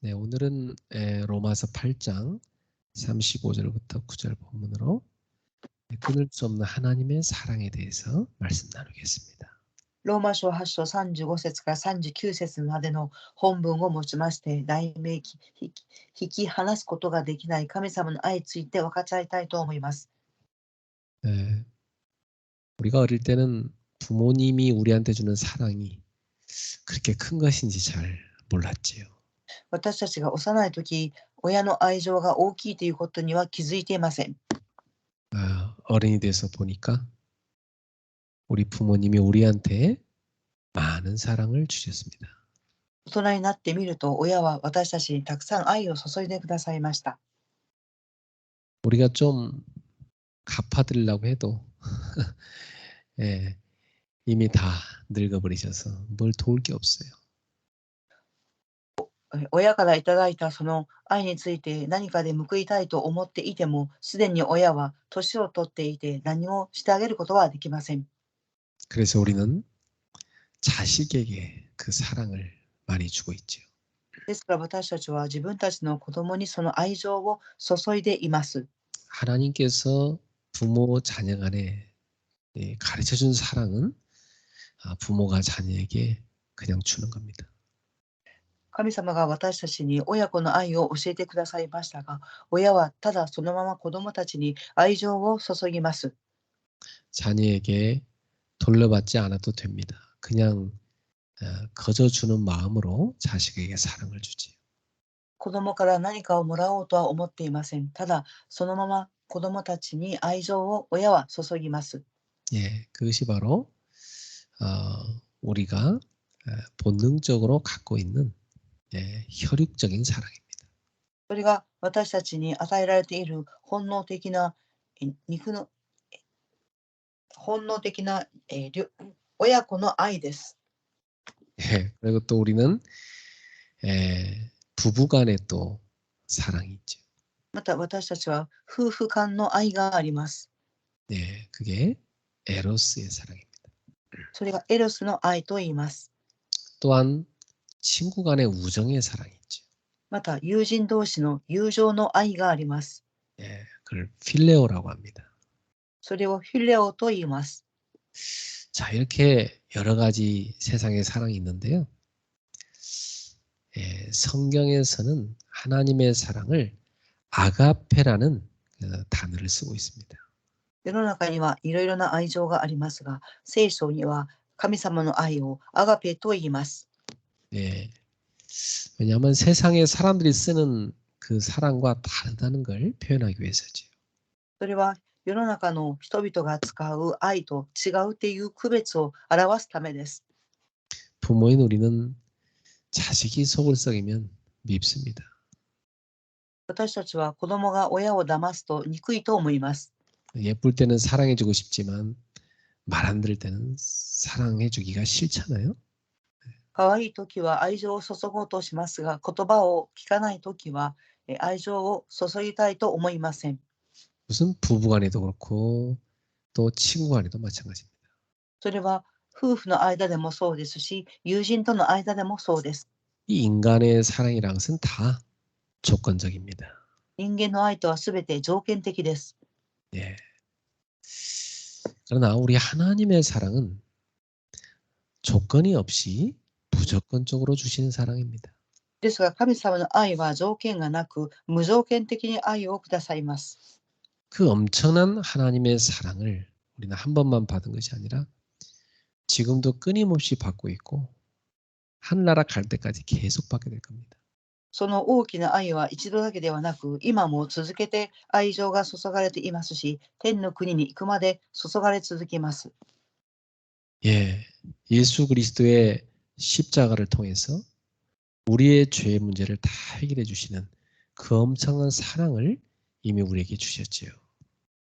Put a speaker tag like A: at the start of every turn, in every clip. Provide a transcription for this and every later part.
A: 네, 오늘은 로마서 8장 35절부터 9절 본문으로 끊을 수 없는 하나님의 사랑에 대해서 말씀 나누겠습니다.
B: ローマ書8章35節から39節までの本文をもちまして、題名引き離すことができない神様の愛について分かち合いたいと思います。
A: 우리가 어릴 때는 부모님이 우리한테 주는 사랑이 그렇게 큰 것인지 잘 몰랐지요.
B: 私たちが幼い時、親の愛情が大きいということには気づいていません。
A: 어른이 돼서 보니까 우리 부모님이 우리한테 많은 사랑을 주셨습니다.
B: 大人になってみると、親は私たちにたくさん愛を注いでくださいました。
A: 우리가 좀 갚아드리려고 해도 이미 다 늙어버리셔서 뭘 도울 게 없어요.
B: 親からいただいたその愛について何かで報いたいと思っていても、すでに親は年を取っていて何もしてあげることはできません。
A: 그래서 우리는 자식에게 그 사랑을 많이 주고 있죠.
B: ですから私たちは自分たちの子供にその愛情を注いでいます。
A: 하나님께서 부모 자녀 간에 가르쳐준 사랑은 부모가 자녀에게 그냥 주는 겁니다.
B: 神様が私たちに親子の愛を教えてくださいましたが、親はただそのまま子供たちに愛情を注ぎます。
A: 자녀에게 돌려받지 않아도 됩니다. 그냥 거저 주는 마음으로 자식에게 사랑을 주지요.
B: 子供から何かをもらおうとは思っていません。ただそのまま子供たちに愛情を親は注ぎます。
A: 그것이 바로 우리가 본능적으로 갖고 있는 혈육적인 사랑입니다.
B: それが私たちに与えられている本能的な親子の愛です。
A: 그리고 또 우리는 부부간에 또 사랑이 있죠.
B: また私たちは夫婦間の愛があります。
A: 그게 에로스의 사랑입니다.
B: それがエロスの愛と言います。
A: 또한 친구 간의 우정의 사랑이 있죠.
B: また友人同士の友情の愛があります。
A: 그걸 필레오라고 합니다.
B: それをフィレオと言います。
A: 자, 이렇게 여러 가지 세상의 사랑이 있는데요. 성경에서는 하나님의 사랑을 아가페라는 단어를 쓰고 있습니다.
B: 世の中にはいろいろな愛情がありますが、聖書には神様の愛をアガペと言います。
A: 왜냐하면 세상의 사람들이 쓰는 그 사랑과 다르다는 걸 표현하기 위해서죠.
B: それは世の中の人々が使う愛と違うっていう区別を表すためです。
A: 부모인 우리는 자식이 속을 썩이면 밉습니다.
B: 私たちは子供が親を騙すと憎いと思います。
A: 예쁠 때는 사랑해주고 싶지만 말 안 들을 때는 사랑해주기가 싫잖아요.
B: 可愛い時は愛情を注ごうとしますが、言葉を聞かない時は愛情を注ぎたいと思いません。
A: 무슨 부부간에도 그렇고 또 친구간에도 마찬가지입니다.
B: それは夫婦の間でもそうですし、友人との間でもそうです。
A: 이 인간의 사랑이라는 것은 다 조건적입니다.
B: 人間の愛とはすべて条件的です。
A: 그러나 우리 하나님의 사랑은 조건이 없이 무조건적으로 주시는 사랑입니다.
B: ですが神様の愛は条件がなく、無条件的に愛をくださいます。
A: 그 엄청난 하나님의 사랑을 우리는 한 번만 받은 것이 아니라 지금도 끊임없이 받고 있고 하늘나라 갈 때까지 계속 받게 될 겁니다.
B: その大きな愛は一度だけではなく、今も続けて愛情が注がれていますし、天の国に行くまで注がれ続けます。
A: 예수 그리스도의 십자가를 통해서 우리의 죄의 문제를 다 해결해 주시는 그 엄청난 사랑을 이미 우리에게 주셨지요.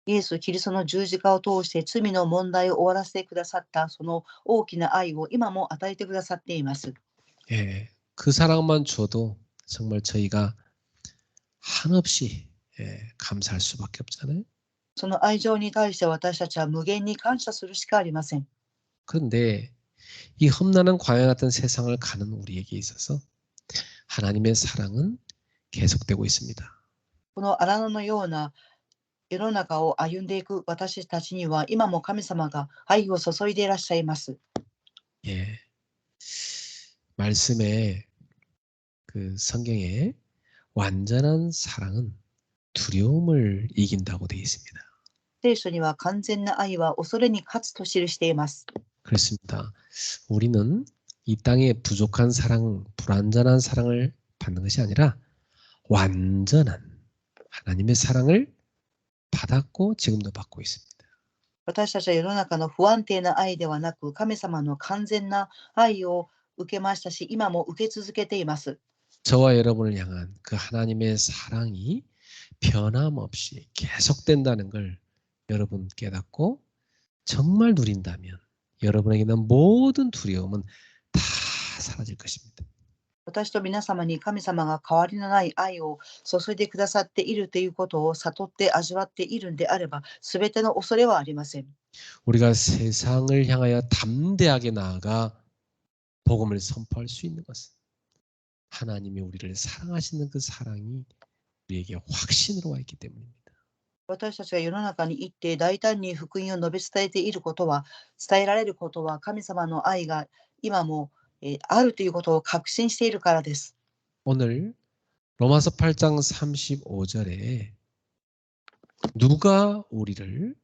B: イエス・キリストの十字架を通して罪の問題を終わらせてくださったその大きな愛を今も与えてくださっています。
A: 그 사랑만 줘도 정말 저희가 한없이 감사할 수밖에 없잖아요.
B: その愛情に対して私たちは無限に感謝するしかありません。
A: 그런데 이 험난한 광야 같은 세상을 가는 우리에게 있어서 하나님의 사랑은 계속되고 있습니다.
B: この荒野のような世の中を歩んでいく私たちには今も神様が愛を注いでいらっしゃいます。
A: 예. 말씀에 그 성경에 완전한 사랑은 두려움을 이긴다고 되어 있습니다.
B: 聖書には完全な愛は恐れに勝つと記しています。
A: 그렇습니다. 우리는 이 땅에 부족한 사랑, 불완전한 사랑을 받는 것이 아니라 완전한 하나님의 사랑을 받았고 지금도 받고 있습니다.
B: 私たちは世の中の不安定な愛ではなく、神様の完全な愛を受けましたし、今も受け続けています。
A: 저와 여러분을 향한 그 하나님의 사랑이 변함없이 계속된다는 걸 여러분 깨닫고 정말 누린다면 여러분에게는 모든 두려움은 다 사라질 것입니다.
B: 私と皆様に神様が変わりのない愛を注いでくださっているということを悟って味わっているんであれば、すべての恐れはありません。
A: 우리가 세상을 향하여 담대하게 나아가 복음을 선포할 수 있는 것은 하나님이 우리를 사랑하시는 그 사랑이 우리에게 확신으로 와 있기 때문입니다.
B: 私たちが世の中に行って大胆に福音を述べ伝えていることは、伝えられることは神様の愛が今もあるということを確信しているからです。
A: 오늘 로마서 8장 35절에 누가 우리를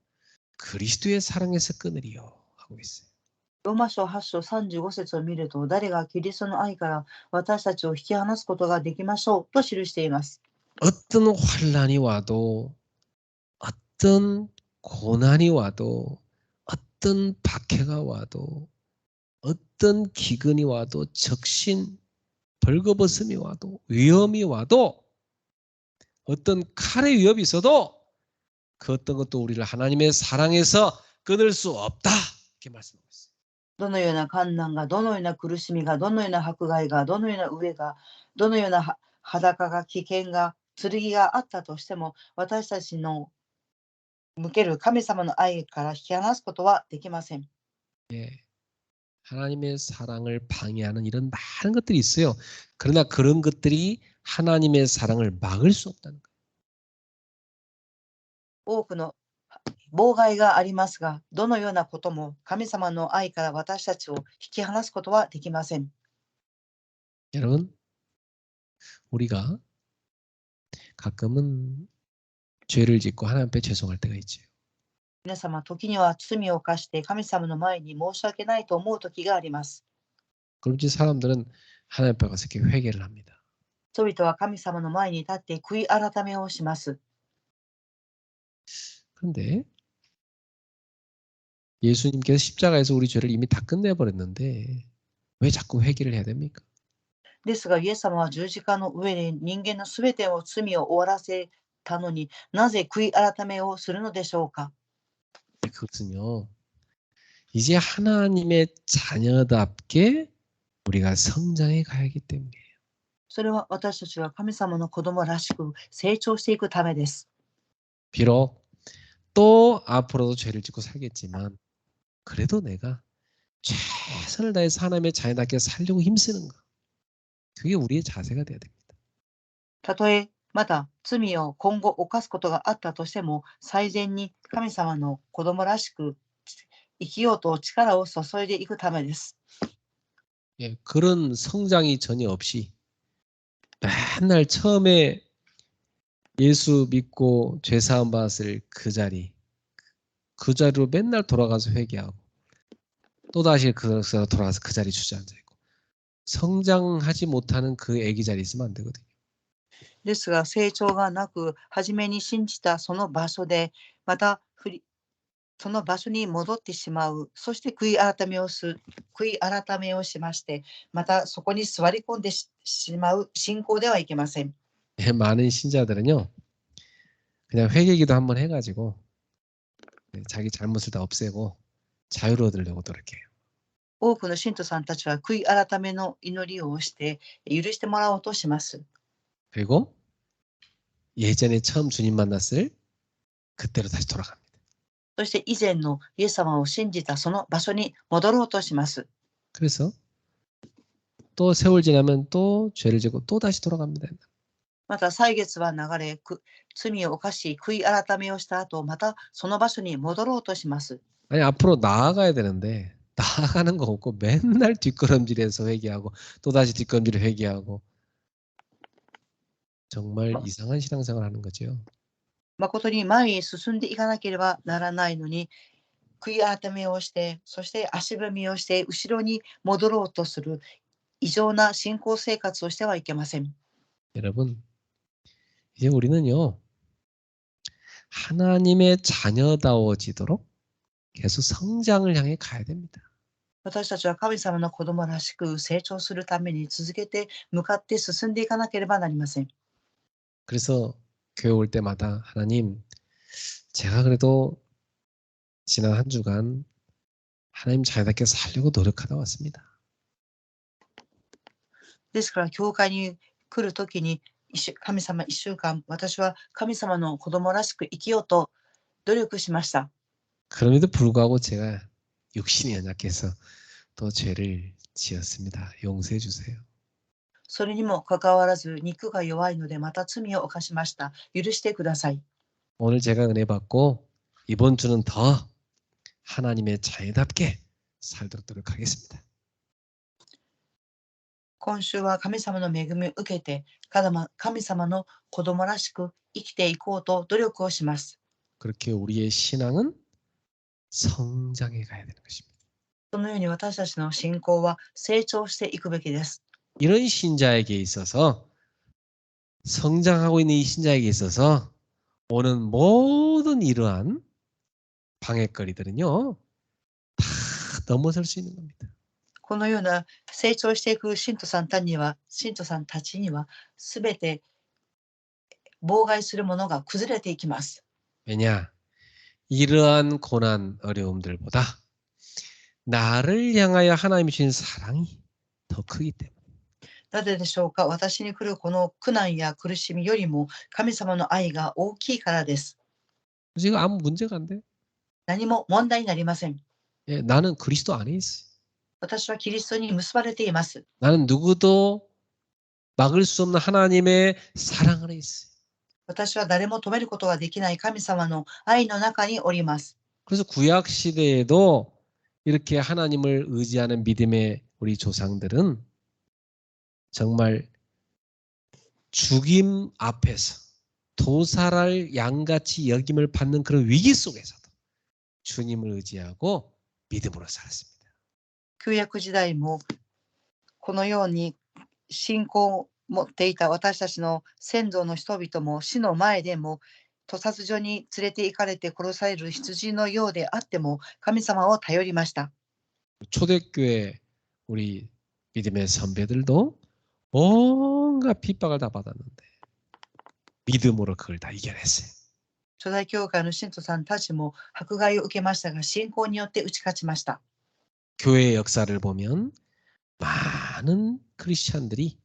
A: 그리스도의 사랑에서 끊으리요 하고 있어요.
B: ローマ書8章35節を見ると、誰がキリストの愛から私たちを引き離すことができましょうと記しています。
A: 어떤 환란이 와도 어떤 고난이 와도 어떤 박해가 와도 어떤 기근이 와도 적신 벌거벗음이 와도 위험이 와도 어떤 칼의 위협이 있어도 그 어떤 것도 우리를 하나님의 사랑에서 끊을 수 없다 이렇게 말씀하고 있어요.
B: どのような困難が、どのような苦しみが、どのような迫害が、どのような飢えが、どのような裸が、危険が、剣があったとしても、私たちの向ける神様の愛から引き離すことはできません。
A: 예. 하나님의 사랑을 방해하는 이런 많은 것들이 있어요. 그러나 그런 것들이 하나님의 사랑을 막을 수 없다는 거예요.
B: 多くの妨害がありますが、どのようなことも神様の愛から私たちを引き離すことはできません。
A: 여러분, 우리가 가끔은 죄를 짓고 하나님 앞에 죄송할 때가 있죠.
B: 皆様、時には罪を犯して神様の前に申し訳ないと思う時があります。
A: 그런지 사람들은 하나님 앞에 가서 이렇게 회개를 합니다.
B: 人々は神様の前に立って悔い改めをします。
A: 그런데 예수님께서 십자가에서 우리 죄를 이미 다 끝내버렸는데 왜 자꾸 회개를 해야 됩니까?
B: ですが、イエス様は十字架の上で人間のすべての罪を終わらせたのになぜ悔い改めをするのでしょうか。
A: 그것은요. 이제 하나님의 자녀답게 우리가 성장해 가야 하기 때문이에요.
B: それは私たちが神様の子供らしく成長していくためです。
A: 비록 또 앞으로도 죄를 짓고 살겠지만 그래도 내가 최선을 다해서 하나님의 자녀답게 살려고 힘쓰는 거. 그게 우리의 자세가 돼야 됩니다.
B: たとえまた罪を今後犯すことがあったとしても、最善に神様の子供らしく生きようと力を注いでいくためです。
A: 예, 그런 성장이 전혀 없이 맨날 처음에 예수 믿고 죄사함 받았을 그 자리로 맨날 돌아가서 회개하고 또다시 그것으로 돌아가서 그 자리 주저앉아 있고 성장하지 못하는 그 애기 자리 있으면 안 되거든요.
B: ですが、成長がなく、初めに信じたその場所で、またその場所に戻ってしまう。そして悔い改めをしまして、またそこに座り込んでしまう信仰ではいけません。
A: 많은 신자들은요. 그냥 회개기도 한번 해가지고 자기 잘못을 다 없애고 자유를 얻으려고 노력해요.
B: 多くの信徒さんたちは悔い改めの祈りをして許してもらおうとします。
A: 그리고 예전에 처음 주님 만났을 그때로 다시 돌아갑니다.
B: そして以前のイエス様を信じたその場所に戻ろうとします。
A: 그래서 또 세월 지나면 또 죄를 짓고 또 다시 돌아갑니다.
B: また歳月は流れ、罪を犯し、悔い改めをした後、またその場所に戻ろうとします。
A: 아니 앞으로 나아가야 되는데 나아가는 거 없고 맨날 뒷걸음질해서 회개하고 또 다시 뒷걸음질 회개하고 정말 이상한 신앙생활 하는 거죠.
B: 誠に前へ進んでいかなければならないのに、悔い改めをして、そして足踏みをして、後ろに戻ろうとする異常な信仰生活をしてはいけません。
A: 여러분, 이제 우리는요, 하나님의 자녀다워지도록 계속 성장을 향해 가야 됩니다.
B: 私たちは神様の子供らしく成長するために続けて向かって進んでいかなければなりません。
A: 그래서 교회 올 때마다 하나님, 제가 그래도 지난 한 주간 하나님 자녀답게 살려고 노력하다 왔습니다.
B: ですから、教会に来るときに、神様1週間、私は神様の子供らしく生きようと努力しました。
A: 그럼에도 불구하고 제가 육신이 연약해서 또 죄를 지었습니다. 용서해 주세요.
B: それにもかかわらず、肉が弱いのでまた罪を犯しました。許してください。
A: 오늘 제가 은혜 받고 이번 주는 더 하나님의 자녀답게 살도록 노력하겠습니다.
B: 今週は神様の恵みを受けて、神様の子供らしく生きていこうと努力をします。
A: 그렇게 우리의 신앙은 성장해 가야 되는 것입니다.
B: そのように私たちの信仰は成長していくべきです。
A: 이런 신자에게 있어서 성장하고 있는 이 신자에게 있어서 오는 모든 이러한 방해거리들은요 다 넘어설 수 있는 겁니다.
B: このような成長していく信徒さんたちには、すべて妨害するものが崩れていきます。
A: 왜냐? 이러한 고난 어려움들보다 나를 향하여 하나님이 주신 사랑이 더 크기 때문에.
B: なぜでしょうか。私に来るこの苦難や苦しみよりも神様の愛が大きいからです。
A: 그래서 이거 아무 문제가 안 돼.
B: 何も問題になりません。
A: 예, 나는 그리스도 안에 있어.
B: 私はキリストに結ばれています。
A: 나는 누구도 막을 수 없는 하나님의 사랑 안에 있어.
B: 私は誰も止めることができない神様の愛の中におります。
A: 그래서 구약 시대에도 이렇게 하나님을 의지하는 믿음의 우리 조상들은 정말 죽임 앞에서 도살할 양같이 여김을 받는 그런 위기 속에서도 주님을 의지하고 믿음으로 살았습니다.
B: 旧約時代もこのように信仰を持っていた私たちの先祖の人々も死の前でも屠殺所に連れて行かれて殺される羊のようであっても神様を頼りました。
A: 초대교회 우리 믿음의 선배들도 온갖 핍박을 다 받았는데 믿음으로 그걸 다 이겨냈어요.
B: 初代教会の信徒さんたちも迫害を受けましたが、信仰によって打ち勝ちました。
A: 교회의 역사를 보면 많은 크리스찬들이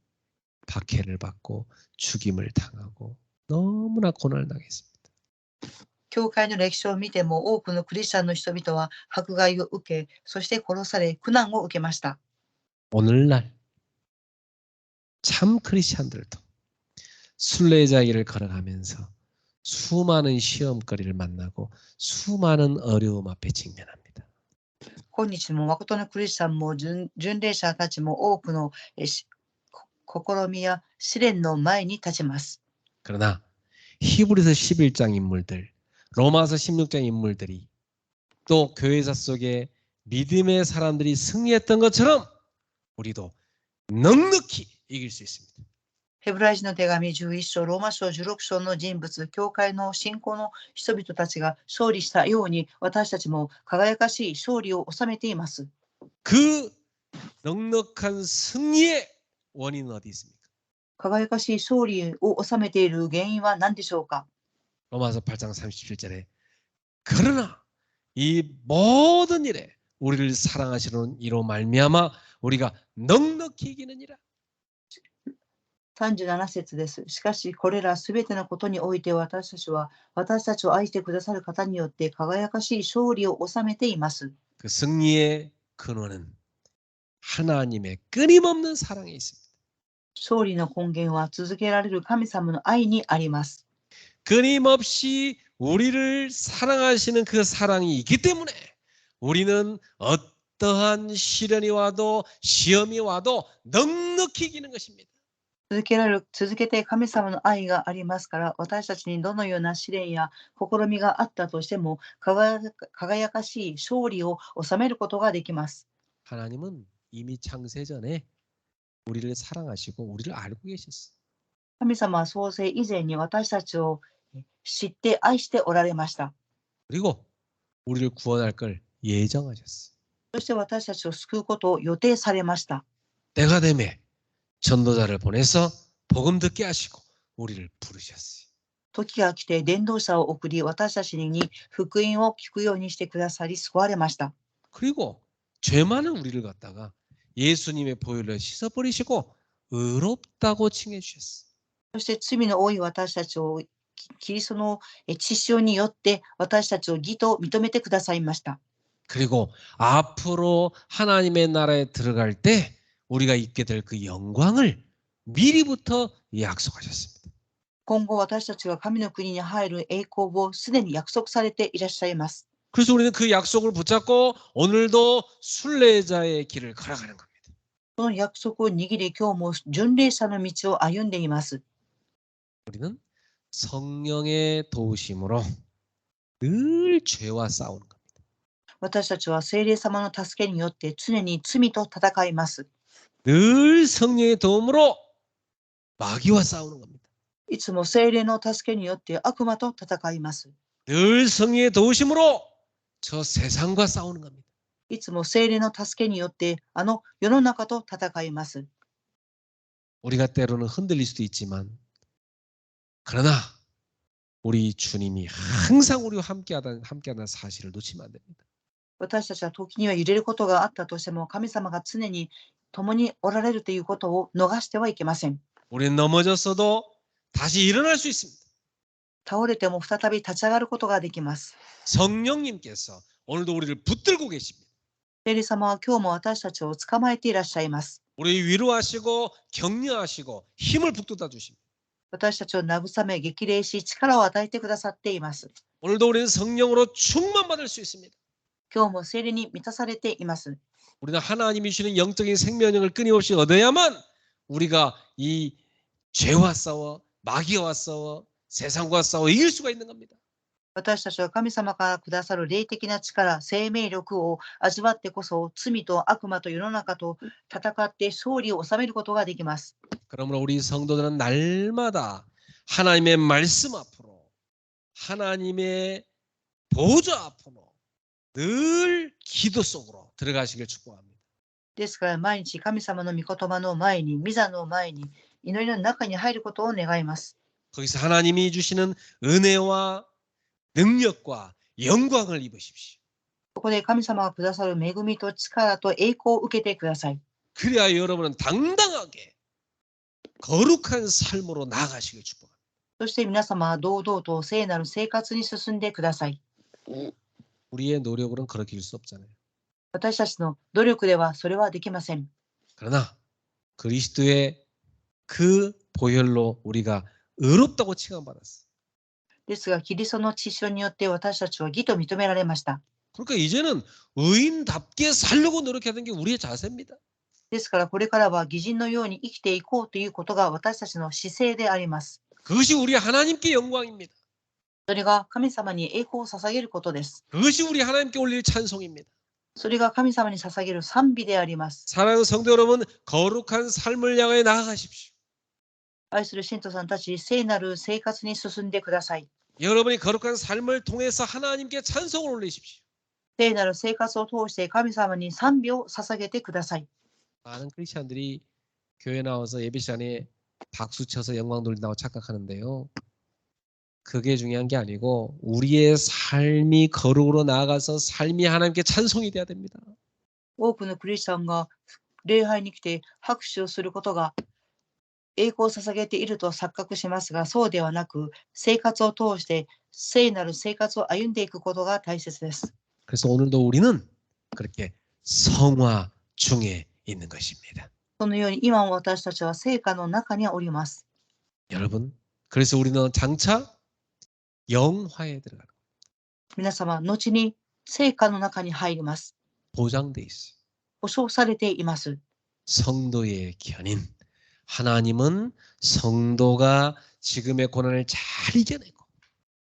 A: 박해를 받고 죽임을 당하고 너무나 고난을 당했습니다.
B: 教会の歴史を見ても多くのクリスチャンの人々は迫害を受け、そして殺され苦難を受けました。
A: 오늘날 참 크리스찬들도 순례자 길을 걸어가면서 수많은 시험거리를 만나고 수많은 어려움 앞에 직면합니다.
B: 今日も誠のクリスチャンも巡礼者たちも多くの試みや試練の前に立ちます。
A: 그러나 히브리서 11장 인물들, 로마서 16장 인물들이 또 교회사 속에 믿음의 사람들이 승리했던 것처럼 우리도 넉넉히 이길 수 있습니다.
B: ヘブライ人の手紙11章、ローマ書16章の人物、教会の信仰の人々たちが勝利したように、私たちも輝かしい勝利を収めています。
A: 그 넉넉한 승리의 원인은 어디 있습니까?
B: 輝かしい勝利を収めている原因は何でしょうか。
A: 로마서 8장 37절에 그러나 이 모든 일에 우리를 사랑하시는 이로 말미암아 우리가 넉넉히 이기느니라.
B: 37節です。しかし、これらすべてのことにおいて私たちは、私たちを愛してくださる方によって輝かしい勝利を収めています。
A: 그 승리의 근원은 하나님의 끊임없는 사랑에 있습니다.
B: 勝利の根源は続けられる神様の愛にあります。
A: 끊임없이 우리를 사랑하시는 그 사랑이 있기 때문에 우리는 어떠한 시련이 와도 시험이 와도 넉넉히 이기는 것입니다.
B: 続けて神様の愛がありますから、私たちにどのような試練や試みがあったとしても、輝かしい勝利を収めることができます。
A: 하나님은 이미 창세 전에 우리를 사랑하시고 우리를 알고 계셨어요.
B: 神様は創世以前に私たちを知って愛しておられました。
A: 그리고 우리를 구원할 걸 예정하셨어요.
B: そして私たちを救うことを予定されました。
A: 때가 되매 전도자를 보내서 복음 듣게 하시고 우리를 부르셨어요.
B: 時が来て伝道者を送り、私たちに福音を聞くようにしてくださり、救われました。
A: 그리고 죄 많은 우리를 갖다가 예수님의 보혈로 씻어버리시고 의롭다고 칭해 주셨어요.
B: そして罪の多い私たちをキリストの血潮によって私たちを義と認めてくださいました。
A: 그리고 앞으로 하나님의 나라에 들어갈 때 우리가 있게 될 그 영광을 미리부터 약속하셨습니다.
B: 今後私たちが神の国に入る栄光をすでに約束されていらっしゃいます。
A: 그래서 우리는 그 약속을 붙잡고 오늘도 순례자의 길을 걸어가는 겁니다.
B: その約束を握り、今日も巡礼者の道を歩んでいます。
A: 우리는 성령의 도우심으로 늘 죄와 싸우는 겁니다.
B: 私たちは聖霊様の助けによって常に罪と戦います。
A: 늘 성령의 도움으로 마귀와 싸우는 겁니다.
B: いつも聖霊の助けによって悪魔と戦います。
A: 늘 성령의 도우심으로 저 세상과 싸우는 겁니다.
B: いつも聖霊の助けによって世の中と戦います。
A: 우리가 때로는 흔들릴 수도 있지만 그러나 우리 주님이 항상 우리와 함께하다는 사실을 놓치면 안 됩니다.
B: 私たちは時には揺れることがあったとしても、神様が常に共におられるということを逃してはいけません。
A: 우리는 넘어졌어도 다시 일어날 수 있습니다.
B: 倒れても再び立ち上がることができます。
A: 성령님께서 오늘도 우리를 붙들고 계십니다.
B: 聖霊様は今日も私たちを捕まえていらっしゃいます。
A: 우리 위로하시고 격려하시고 힘을 북돋아 주십니다.
B: 私たちを慰め、激励し、力を与えてくださっています。
A: 오늘도 우리는 성령으로 충만받을 수 있습니다.
B: 今日も聖霊に満たされています。
A: 우리는 하나님이 주시는 영적인 생명력을 끊임없이 얻어야만 우리가 이 죄와 싸워 마귀와 싸워 세상과 싸워 이길 수가 있는 겁니다.
B: 私たちは神様からくださる霊的な力、生命力を味わってこそ、罪と悪魔と世の中と戦って勝利を収めることができます。
A: 그러므로 우리 성도들은 날마다 하나님의 말씀 앞으로 하나님의 보좌 앞으로 늘 기도 속으로 들어가시길 축복합니다.
B: ですから毎日神様の御言葉の前に、御座の前に、祈りの中に入ることを願います。
A: 거기서 하나님이 주시는 은혜와 능력과 영광을 입으십시오.
B: ここで神様がくださる恵みと力と栄光を受けてください。
A: 그래야 여러분은 당당하게 거룩한 삶으로 나아가시길 축복합니다.
B: そして皆様は堂々と聖なる生活に進んでください。
A: 우리의 노력으로는 그렇게 일 수 없잖아요.
B: 私たちの努力ではそれはできません。
A: 그러나 그리스도의 그 보혈로 우리가 의롭다고 칭함받았어요.
B: ですが、キリストの血潮によって私たちは義と認められました。
A: 그러니까 이제는 의인답게 살려고 노력해야 되는 게 우리의 자세입니다.
B: ですから、これからは義人のように生きていこうということが私たちの姿勢であります。
A: 그것이 우리 하나님께 영광입니다.
B: それが神様に栄光を捧げることです。
A: 그것이 우리 하나님께 올릴 찬송입니다.
B: それが神様に捧げる賛美であります。
A: 사랑하는 성도 여러분, 거룩한 삶을 향해 나아가십시오.
B: 愛する信徒さんたち、聖なる生活に進んでください。
A: 여러분이 거룩한 삶을 통해서 하나님께 찬송을 올리십시오.
B: 聖なる生活を通して神様に賛美を捧げてください。
A: 많은 크리스찬들이 교회 나와서 예배 시간에 박수 쳐서 영광 돌린다고 착각하는데요. 그게 중요한 게 아니고 우리의 삶이 거룩으로 나아가서 삶이 하나님께 찬송이 돼야 됩니다.
B: 多くのクリスチャンが礼拝に来て拍手をすることが栄光を捧げていると錯覚しますが、そうではなく、生活を通して聖なる生活を歩んでいくことが大切です。
A: 그래서 오늘도 우리는 그렇게 성화 중에 있는 것입니다.
B: そのように今も私たちは聖歌の中におります。
A: 여러분, 그래서 우리는 장차 영화에 들어가는
B: 皆様、後に聖歌の中に入ります。
A: 보장돼 있어요.
B: 保証されています。
A: 성도의 견인. 하나님은 성도가 지금의 고난을 잘 이겨내고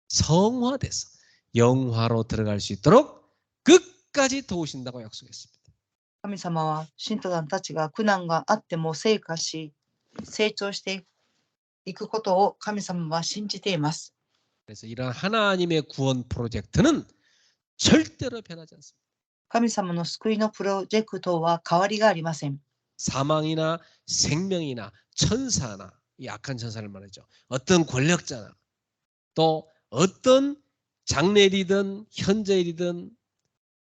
A: 성화돼서 영화로 들어갈 수 있도록 끝까지 도우신다고 약속했습니다.
B: 神様は信徒さんたちが苦難があっても成果し、成長していくことを神様は信じています。
A: 그래서 이러한 하나님의 구원 프로젝트는 절대로 변하지 않습니다.
B: 神様の救いのプロジェクトは変わりがありません。
A: 사망이나 생명이나 천사나 이 악한 천사를 말하죠. 어떤 권력자나 또 어떤 장래일이든 현재일이든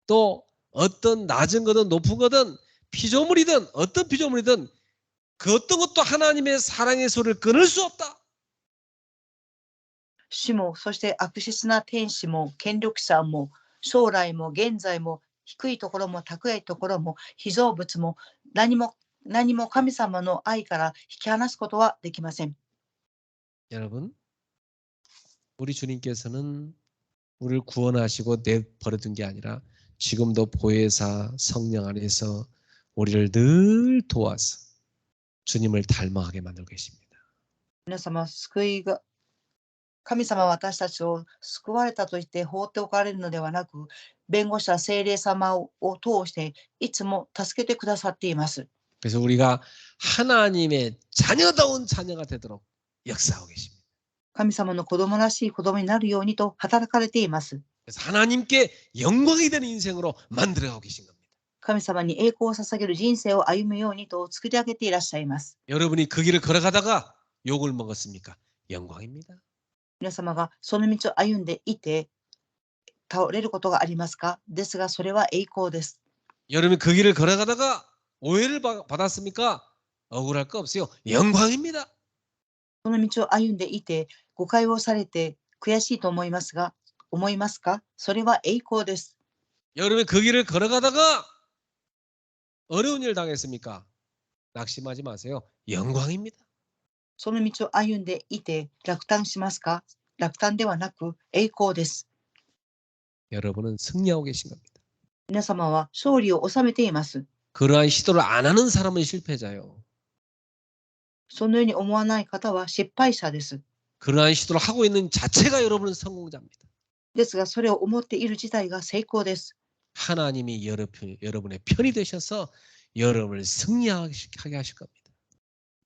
A: 또 어떤 낮은 거든 높은 거든 피조물이든 어떤 피조물이든 그 어떤 것도 하나님의 사랑의 소리를 끊을 수 없다.
B: 死も、そして悪質な天使も、権力者も、将来も現在も、低いところも高いところも、被造物も、何も神様の愛から引き離すことはできません。
A: 여러분, 우리 주님께서는 우리를 구원하시고 내버려둔 게 아니라 지금도 보혜사 성령 안에서 우리를 늘 도와서 주님을 닮아가게 만들고 계십니다.
B: 皆様、救いが、神様は私たちを救われたと言って放っておかれるのではなく、弁護者聖霊様を通していつも助けてくださっています。
A: 그래서 우리가 하나님의 자녀다운 자녀가 되도록 역사하고 계십니다.
B: 神様の子供らしい子供になるようにと働かれています。
A: 그래서 하나님께 영광이 되는 인생으로 만들어가고 계신 겁니다.
B: 神様に栄光を捧げる人生を歩むようにと作り上げていらっしゃいます。
A: 여러분이 그 길을 걸어가다가 욕을 먹었습니까? 영광입니다.
B: 皆様がその道を歩んでいて倒れることがありますか？ですがそれは栄光です。
A: 여러분이 그 길을 걸어가다가 오해를 받았습니까? 억울할 거 없어요. 영광입니다.
B: その道を歩んでいて誤解をされて悔しいと思いますか？それは栄光です。
A: 여러분이 그 길을 걸어가다가 어려운 일 당했습니까? 낙심하지 마세요. 영광입니다.
B: その道を歩んでいて落胆しますか？落胆ではなく栄光です。
A: 여러분은 승리하고 계신 겁니다.
B: 皆様は勝利を収めています。
A: 그러한 시도를 안 하는 사람은 실패자요.
B: そのように思わない方は失敗者です。
A: 그러한 시도를 하고 있는 자체가 여러분은 성공자입니다.
B: ですがそれを思っている自体が成功です。
A: 하나님이 여러분의 편이 되셔서 여러분을 승리하게 하실 겁니다.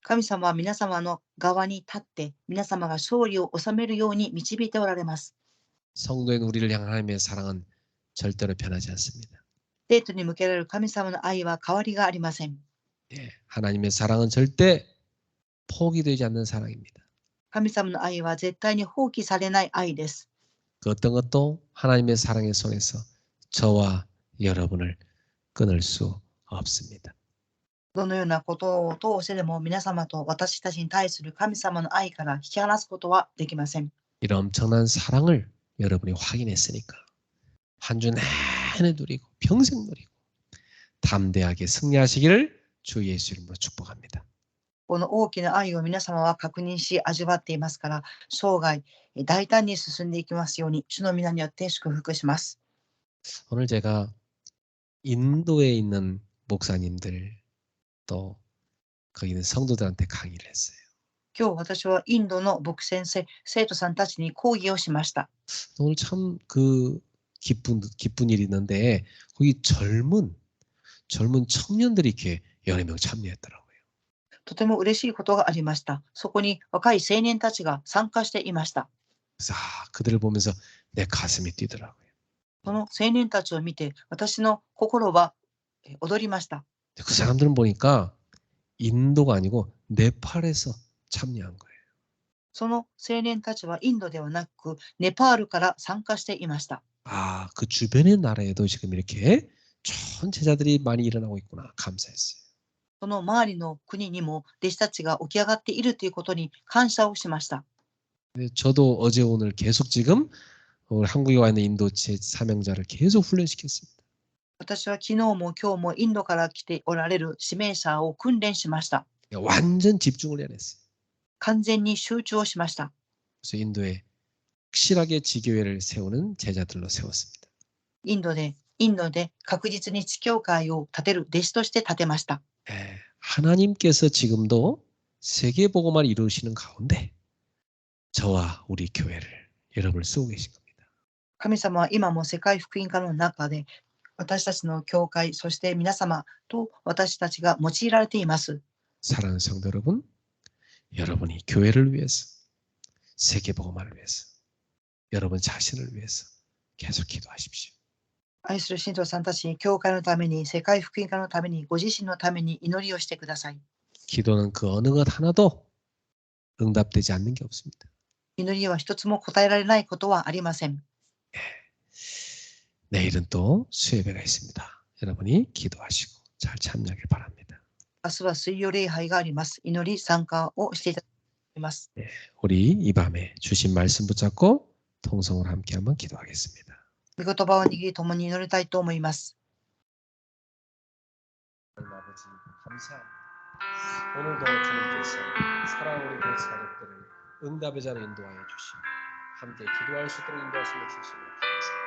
B: 神様は皆様の側に立って皆様が勝利を収めるように導いておられます。
A: 성도인 우리를 향한 하나님의 사랑은 절대로 변하지 않습니다.
B: 生徒に向けられる神様の愛は変わりがありません。
A: 예, 하나님의 사랑은 절대 포기되지 않는 사랑입니다.
B: 神様の愛は絶対に放棄されない愛です。
A: 그 어떤 것도 하나님의 사랑의 손에서 저와 여러분을 끊을 수 없습니다.
B: どのようなことを通してでも皆様と私たちに対する神様の愛から引き離すことはできません。
A: 이런 엄청난 사랑을 여러분이 확인했으니까 한 주 내내 누리고 평생 누리고 담대하게 승리하시기를 주 예수 이름으로 축복합니다.
B: この大きな愛を皆様は確認し味わっていますから、生涯大胆に進んでいきますように、主の皆によって祝福します。
A: 오늘 제가 인도에 있는 목사님들 또 거기 있는 성도들한테 강의를 했어요.
B: 今日私はインドの牧先生、生徒さんたちに講義をしました。
A: 오늘 참 그 기쁜 일이 있는데 거기 젊은 청년들이 이렇게 여러 명 참여했더라고요.
B: とても嬉しいことがありました。そこに若い青年たちが参加していました。
A: 그래서 그들을 보면서 내 가슴이 뛰더라고요.
B: その青年たちを見て私の心は踊りました。
A: 그 사람들은 보니까 인도가 아니고 네팔에서 참여한 거예요.
B: その青年たちはインドではなくネパールから参加していました。
A: 아, 그 주변의 나라에도 지금 이렇게 좋은 제자들이 많이 일어나고 있구나. 감사했어요.
B: その周りの国にも弟子たちが起き上がっているということに感謝をしました。
A: 저도 어제 오늘 계속 지금 한국에 와 있는 인도 제 사명자를 계속 훈련시켰습니다.
B: 私は昨日も今日もインドから来ておられる指名者を訓練しました。
A: 완전 집중을 해야 했어요.
B: 完全に集中をしました。
A: 그래서 인도에 확실하게 지교회를 세우는 제자들로 세웠습니다.
B: インドで確実に地教会を建てる弟子として建てました。
A: 하나님께서 지금도 세계복음을 이루시는 가운데 저와 우리 교회를 여러분을 쓰고 계신 겁니다.
B: 神様は今も世界福音化の中で私たちの教会、そして皆様と私たちが用いられています。
A: 사랑하는 성도 여러분, 여러분이 교회를 위해서, 세계복음화를 위해서, 여러분 자신을 위해서 계속 기도하십시오.
B: 愛する信徒さんたち、教会のために、世界福音化のために、ご自身のために祈りをしてください。
A: 기도는 그 어느 것 하나도 응답되지 않는 게 없습니다.
B: 祈りは一つも答えられないことはありません。
A: 내일은 또 수요예배가 있습니다. 여러분이 기도하시고 잘 참여하길 바랍니다.
B: 明日は水曜礼拝があります。祈り参加をしていただきます。
A: 우리 이 밤에 주신 말씀 붙잡고 통성으로 함께 한번 기도하겠습니다.
B: 御言葉を握り共に祈りたいと思います。
A: 아버지 감사합니다. 오늘도 주님께서 사랑하는 우리 교회 가족들을 응답의 자로 인도하여 주시고 함께 기도할 수 있도록 인도하시며 주시면 감사합니다.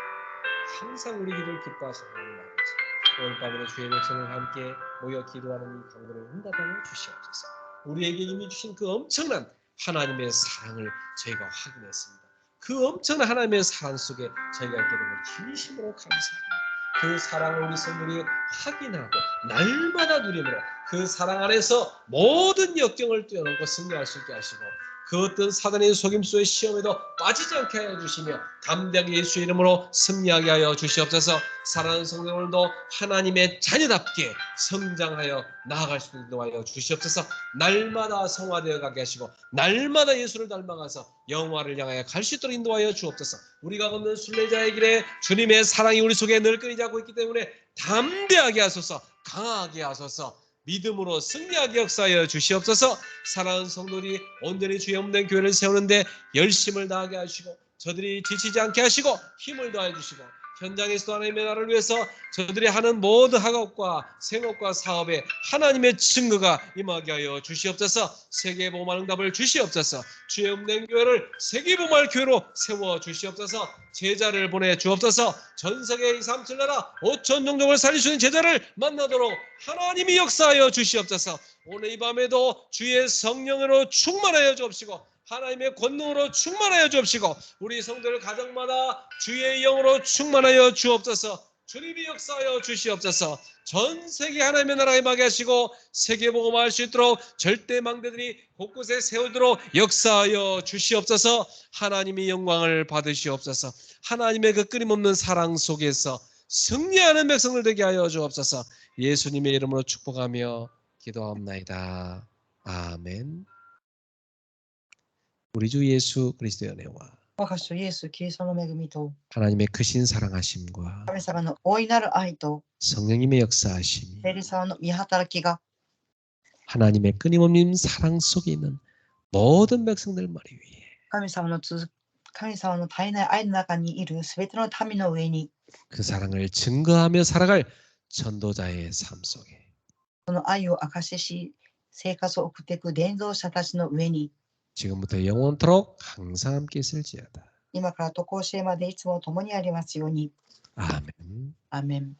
A: 항상 우리 기도를 기뻐하시는 하나님 아버지, 오늘 밤에는 주의 백성을 함께 모여 기도하는 이 강도를 응답하여 주시옵소서. 우리에게 이미 주신 그 엄청난 하나님의 사랑을 저희가 확인했습니다. 그 엄청난 하나님의 사랑 속에 저희가 있게 됨을 진심으로 감사합니다. 그 사랑을 우리 성도들이 확인하고 날마다 누리므로 그 사랑 안에서 모든 역경을 뛰어넘고 승리할 수 있게 하시고 그 어떤 사단의 속임수의 시험에도 빠지지 않게 하여 주시며 담대하게 예수의 이름으로 승리하게 하여 주시옵소서. 사랑하는 성도 오늘도 하나님의 자녀답게 성장하여 나아갈 수 있도록 하여 주시옵소서. 날마다 성화되어 가게 하시고 날마다 예수를 닮아가서 영화를 향하여 갈 수 있도록 인도하여 주옵소서. 우리가 걷는 순례자의 길에 주님의 사랑이 우리 속에 늘 끊이지 않고 있기 때문에 담대하게 하소서, 강하게 하소서, 믿음으로 승리하게 역사하여 주시옵소서. 사랑하는 성도들이 온전히 주의 없는 교회를 세우는데 열심을 다하게 하시고 저들이 지치지 않게 하시고 힘을 더해 주시고 현장에서도 하나님의 나라를 위해서 저들이 하는 모든 학업과 생업과 사업에 하나님의 증거가 임하게 하여 주시옵소서. 세계복음화 응답을 주시옵소서. 주의 없는 교회를 세계복음화 교회로 세워 주시옵소서. 제자를 보내 주옵소서. 전 세계 2, 3, 7나라 5천 종족을 살릴 수 있는 제자를 만나도록 하나님이 역사하여 주시옵소서. 오늘 이 밤에도 주의 성령으로 충만하여 주옵시고 하나님의 권능으로 충만하여 주옵시고 우리 성도들 가정마다 주의 영으로 충만하여 주옵소서. 주님이 역사하여 주시옵소서. 전 세계 하나님의 나라에 임하게 하시고 세계복음화할 수 있도록 절대 망대들이 곳곳에 세우도록 역사하여 주시옵소서. 하나님의 영광을 받으시옵소서. 하나님의 그 끊임없는 사랑 속에서 승리하는 백성들 되게 하여 주옵소서. 예수님의 이름으로 축복하며 기도하옵나이다. 아멘. 우리 주 예수 그리스도의 은혜와
B: 我が主イエス・キリストの恵みと
A: 하나님의 크신 사랑하심과
B: 神様の大いなる愛と
A: 성령님의 역사하심이
B: 聖霊様の御働きが
A: 하나님의 끊임없는 사랑 속에 있는 모든 백성들 머리 위에
B: 神様の絶えない愛の中にいるすべての民の上に
A: 그 사랑을 증거하며 살아갈 전도자의 삶 속에
B: その愛を証しし生活を送っていく伝道者たちの上に
A: 지금부터 영원토록 항상 함께 있을지어다.
B: 今から常しえまでいつも共にありますように。
A: 아멘.
B: 아멘。